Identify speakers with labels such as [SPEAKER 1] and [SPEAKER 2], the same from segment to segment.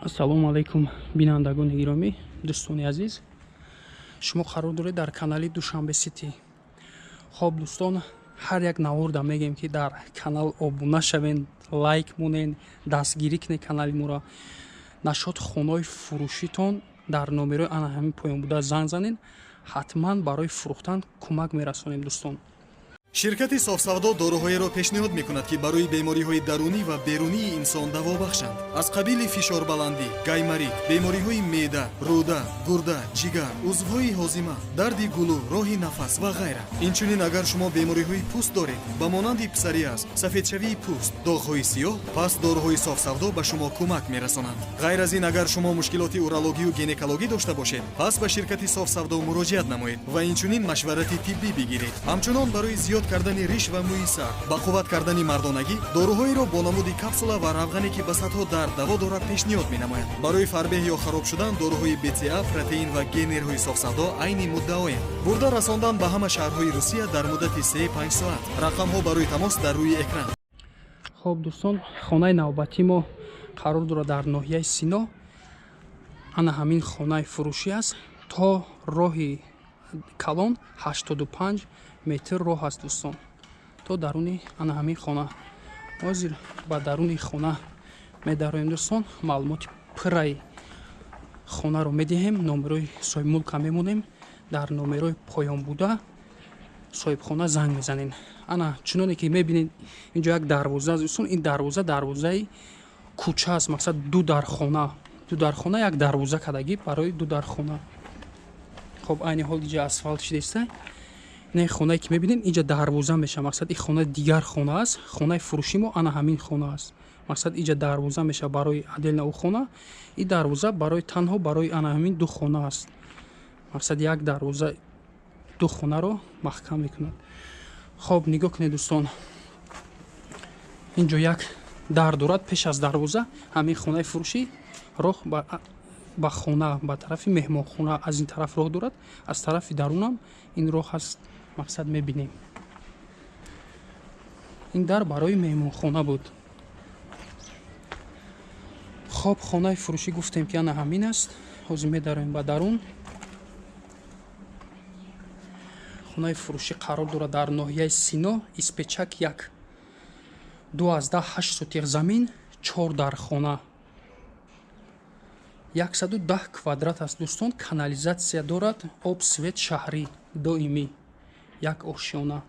[SPEAKER 1] Ассалому алайкум бинандагони гиромӣ, дӯстони азиз. Шумо қарор доред дар канали Душанбе Сити. Хоб дӯстон, ҳар як наворда мегем ки дар канал обуна шавен, лайк монен, дастгирӣ кунед канали моро. Нашод хонаи фурӯшитон дар номерои ана ҳамин поён буда занг занед, ҳатман барои фурӯхтан кӯмак мерасонем дӯстон.
[SPEAKER 2] ширкати софсавдо дороҳоеро пешниҳод мекунад ки барои бемориҳои дарунӣ ва берунии инсон даво бахшанд. Аз қабили фишорбаландӣ, гаймарик, бемориҳои меъда, рӯда, гурда, ҷигар, узвҳои ҳозима, дарди гулӯ, роҳи нафас ва ғайра. Инчунин агар шумо бемориҳои пӯст доред ба монанди псориаз, сафедшавии пӯст, доғҳои сиёҳ, пас дороҳои софсавдо ба шумо кӯмак мерасонанд. ғайр аз ин, агар шумо мушкилоти урологию гинекологӣ дошта бошед, пас ба ширкати софсавдо муроҷиат намоед ва инчунин машварати тиббӣ бигиред. ҳамчунон барои зиёд кардани риш ва мӯи сар, ба қувват кардани мардонагӣ, дороҳоеро бо намуди капсула ва равғане ки ба сатҳо дард даво дорад пешниҳод менамояд. барои фарбеҳ ё хароб шудан дороҳои БЦА, протеин ва генерҳои софсавдо айни муддаоянд. бурда расондан ба ҳама шаҳрҳои Русия дар муддати 3-5 соат. рақамҳо барои тамос дар рӯи экран.
[SPEAKER 1] Хоб дӯстон, хонаи навбатӣ мо қарор дорад дар ноҳияи Сино. Ана ҳамин хонаи фурӯшӣ аст. То роҳи калон 85 метр роҳ аст дӯстон. То даруни ана ҳамин хона. ҳозир ба даруни хона медароем дӯстон. маълумоти пурраи хонаро медиҳем. номерои соҳибмулка мемонем. дар номерои поён буда соҳибхона занг мезанем. ана чуноне ки мебинед инҷо як дарвоза аст дӯстон. ин дарвозаи кӯча аст. мақсад ду дархона як дарвоза кардагӣ барои ду дархона. хоб айни ҳол иҷа асфалт шидеста. ин хонаe ки мебинед инҷа дарвоза меша. мақсад ин хона дигар хона аст. хонаи фурӯшӣ мо ана ҳамин хона аст. мақсад инҷа дарвоза меша барои аделна у хона. ин дарвоза барои танҳо барои ана ҳамин ду хона аст. мақсад як дарвоза ду хонаро маҳкам мекунад. хоб нигоҳ кунед дӯстон. инҷо як дар дорад. пеш аз дарвоза ҳамин хонаи фурӯшӣ роҳ ба хона, ба тарафи меҳмонхона аз ин тараф роҳ дорад. аз тарафи дарунам ин роҳ аст. мақсад мебинем ин дар барои меҳмонхона буд. хоб хонаи фурӯшӣ гуфтем ки ана ҳамин аст. ҳозир медароем ба дарун. хонаи фурӯшӣ қарор дорад дар ноҳияи Сино, Испечак 1. 12-8 сотиқ замин, 4 дархона. 110 квадрат аст дӯстон. канализатсия дорад. об свет шаҳрӣ доимӣ. як ошёна.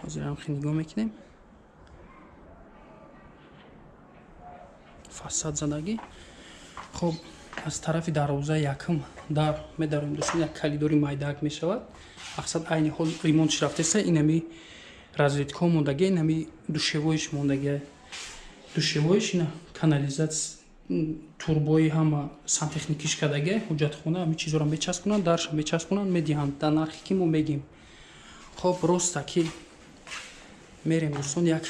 [SPEAKER 1] ҳозирам нигоҳ мекунем. фасад задагӣ. хоб аз тарафи дарвозаи якум дар медароем дӯстон. як калидори майдаак мешавад. мақсад айни ҳол ремонтш рафтеста. инами разведкаҳо мондагӣ. инами душевоиш мондагӣ. душевоиш ина канализатсия турбои ҳама сантехникиш кардагӣ. ҳуҷҷатхона ҳамин чизоро мечаспонанд. дарша мечаспонанд, медиҳанд дар нархи ки мо мегим. хоб роста ки мерем дӯстон. як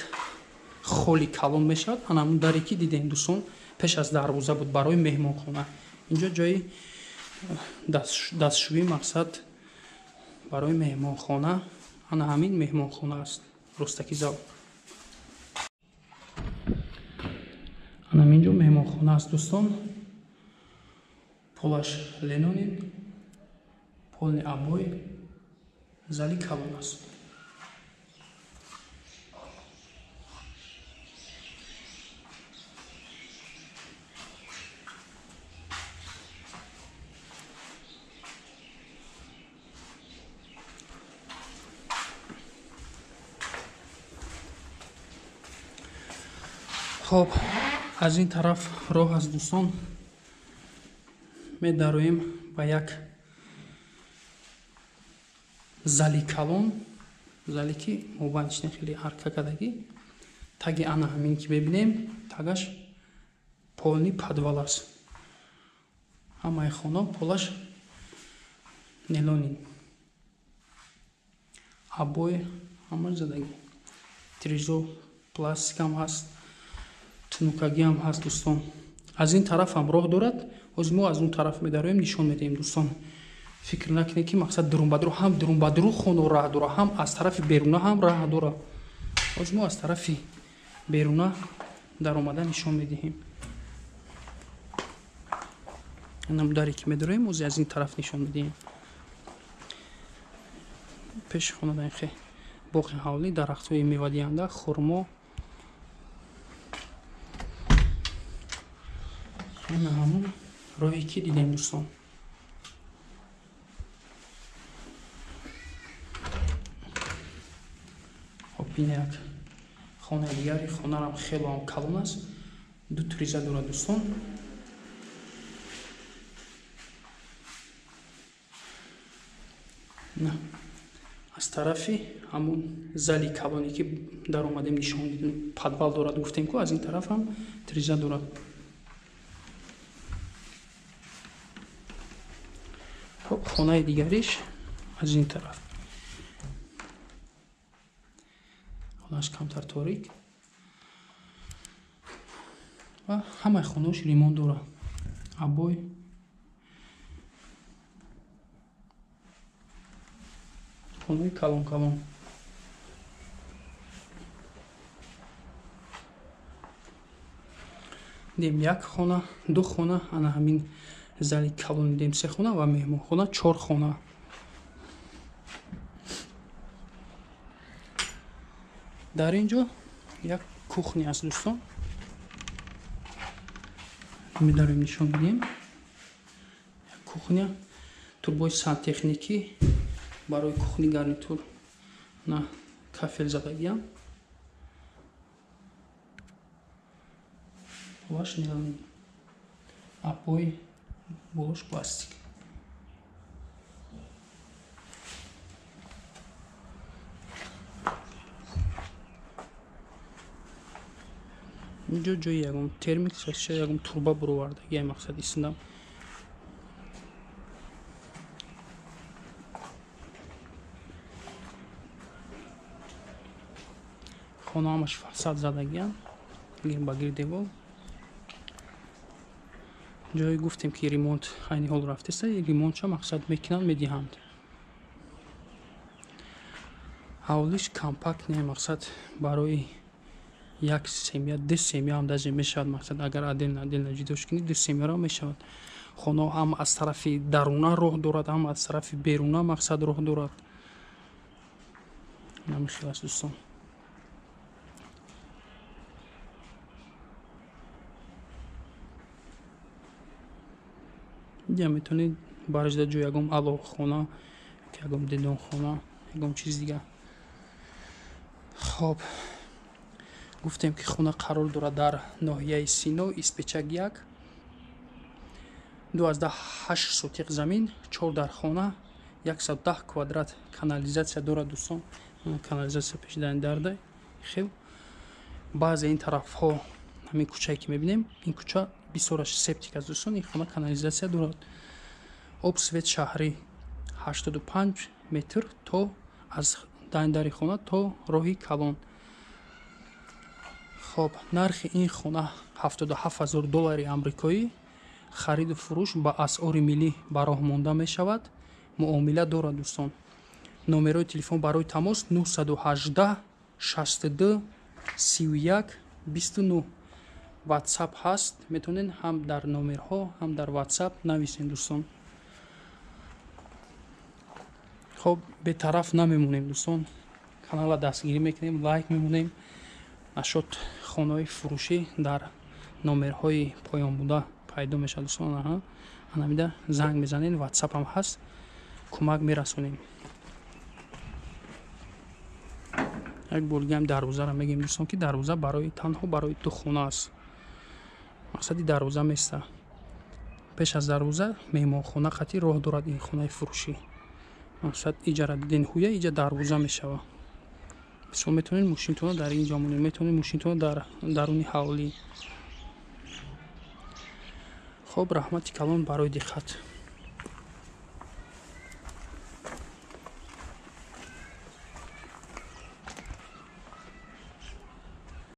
[SPEAKER 1] холи калон мешавад. ана ҳамун даре ки дидем дӯстон. пеш аз дарвоза буд барои меҳмонхона. инҷо ҷои дастшӯӣ, мақсад барои меҳмонхона. ана ҳамин меҳмонхона аст. ростаки зал. ана инҷо меҳмонхона аст дӯстон. полаш ленонин, полни абой, зали калон аст. хоб аз ин тараф роҳ аст дӯстон. медароем ба як зали калон. зале ки мобайнишне хеле ҳарка кардагӣ. таги ана ҳамин ки бебинем. тагаш полни падвал аст. ҳамаи хона полаш нелонин. абой ҳама задагӣ. тризо пластикам ҳаст. тунукагиам ҳаст дӯстон. аз ин тараф ҳам роҳ дорад. ҳозир мо аз он тараф медароем нишон медиҳем дӯстон. фикр накунед ки мақсад дурунбадру ҳам дурунбадру хоно раҳ дора, ҳам аз тарафи беруна ҳам раҳ дора. ҳозир мо аз тарафи беруна дар омада нишон медиҳем. намударе ки медорем ози аз ин тараф нишон медиҳем. пеши хона дар хе боғи ҳавлӣ дарахтҳои мевадиҳанда хурмо. ина ҳамун роҳе ки дидем дӯстон. хоб ин як хонаи дигари хонарам хело ҳам калон аст. ду тириза дорад дӯстон. аз тарафи ҳамун зали калоне ки дар омадем нишон дидем падвал дорад гуфтем ку аз ин тараф ҳам тириза дорад. хоб хонаи дигариш аз ин тараф. хонааш камтар торик ва ҳамаи хонаош ремонт дорад. абой хонаи калон. дем як хона, ду хона, ана ҳамин зали калон дем се хона ва меҳмонхона 4 хона. дар ин ҷо як кухня аст дӯстон. медарем нишон бидем. як кухня, турбои сантехникӣ барои кухни гарнитур на кафел задагиам. ваш нелами апои болош пластик. инҷо ҷои ягон термик ягон турба буровардагия мақсад истодам. хона ҳамаш фасад задагиам гирба гир девор. ҷое гуфтем ки ремонт айни ҳол рафтеста, ремонтша мақсад мекунанд медиҳанд. ҳавлиш компактне мақсад барои як семья ду семья ҳам даже мешавад. мақсад агар адельна ҷудош кунӣ ду семьяро мешавад. хона ҳам аз тарафи даруна роҳ дорад, ҳам аз тарафи беруна мақсад роҳ дорад. намехел аст дӯстон. я метавонед барҷда ҷо ягон алоҳхона, ягон дидонхона, ягон чиз дигар. хоб гуфтем ки хона қарор дорад дар ноҳияи Сино, Испечак 1, 12 сотиқ замин, 4 дар хона, 110 квадрат канализатсия дорад дӯстон. канализатсия пеш дар дардай хел. баъзе ин тарафҳо ҳамин кӯчае ки мебинем, ин кӯча бисёраш септик аст дӯстон. ин хона канализатсия дорад. обсвет шаҳрӣ 85 метр то аз дандари хона то роҳи калон. хоб нархи ин хона $77,000 амрикоӣ. хариду фурӯш ба асъори миллӣ ба роҳ монда мешавад. муомила дорад дӯстон. номерои телефон барои тамос 918 62 31 29. ватсап ҳаст. метавонед ҳам дар номерҳо ҳам дар ватсап нависем дӯстон. хоб бетараф намемонем дӯстон. канала дастгирӣ мекунем, лайк мемонем. нашод хонаҳои фурӯшӣ дар номерҳои поёнбуда пайдо мешавад дӯстон. анамида занг мезанед, ватсапам ҳаст, кӯмак мерасонем. як боргиам дарвозаро мегем дӯстон ки дарвоза танҳо барои ду хона аст. мақсади дарвоза места. пеш аз дарвоза меҳмонхона хати роҳ дорад ин хонаи фурӯшӣ. мақсад иҷара диден ҳуя иҷа дарвоза мешавад. бисёр метавонед мошинтона дар ин ҷо монед, метавонед мошинтона дар даруни ҳавлӣ. хоб раҳмати калон барои диққат.